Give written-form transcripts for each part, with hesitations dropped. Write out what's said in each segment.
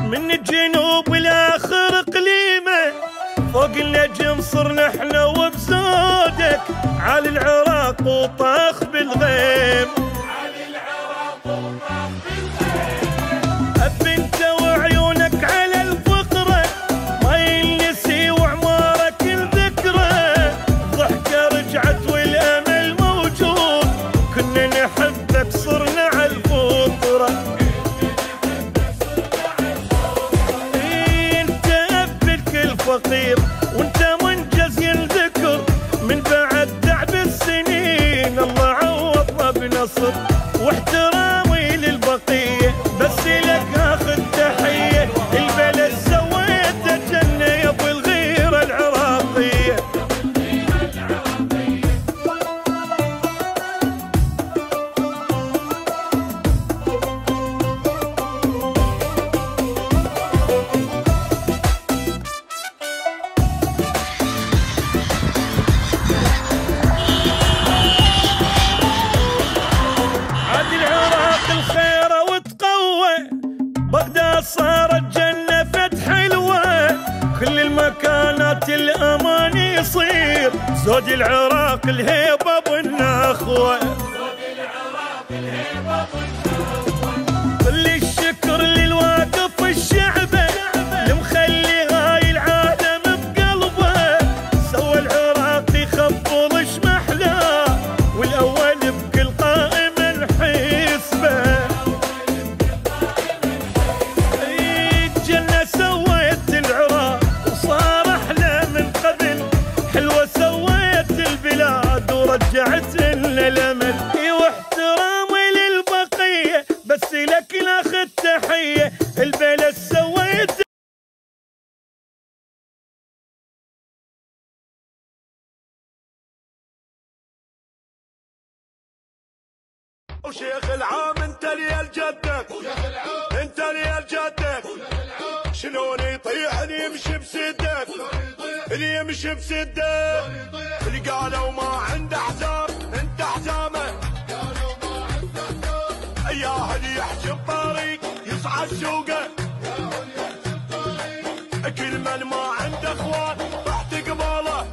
من الجنوب لاخر اقليمه، فوق النجم صرنا احنا وبزودك، على العراق وطاخ بالغيم. أب انت وعيونك على الفقرة، ما ينسي وعمارك الذكرى، ضحكة رجعت والأمل موجود، كنا نحبك صرنا على الفطرة. انت أب الكل فقير وانت منجز ينذكر، من بعد تعب السنين الله عوضنا بنصر، واحترامي للبقية بس لك اخذ تحية، البلد سويته جنة يا ابو الغيرة العراقية. عاد العراق الخيرة وتقوى، بغداد صارت جنة فتح حلوة، كل المكانات الأمان يصير، زود العراق الهيبة والنخوة. كل الشكر للواقف الشعبة، المخلي هاي العالم بقلبه، سوى العراق يخفض شمحله، والأول بكل قائم نحسبه. الجنة سويت العراق وصار أحلى من قبل، حلوة سويت البلاد ورجعت لنا الأمل، واحترامي للبقية بس لك ناخذ تحية، البلد سويت. وشيخ العام انت ليال جدك، انت ليال جدك، شلون يطيح اللي يمشي بسدك، اللي يمشي بسدك، اللي قالوا ما عنده حزام انت حزامه، اياه اللي يحجب طريق يصعد سوقه، كل من ما عنده اخوان راح تقبله،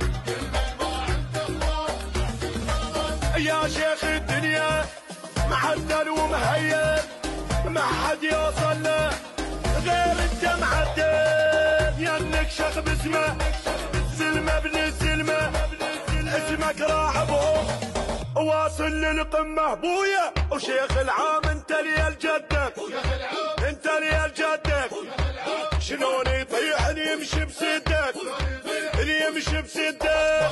يا شيخ الدنيا معدل ومهيب، ما حد يوصل له غير انت معدل، ينك شيخ باسمه السلمه ابن السلمه، اسمك راح بهم واصل للقمه بويا. وشيخ العام انت ليال جدك، انت ليال جدك، شلون يطيح اللي يمشي بسدك، اللي يمشي بسدك.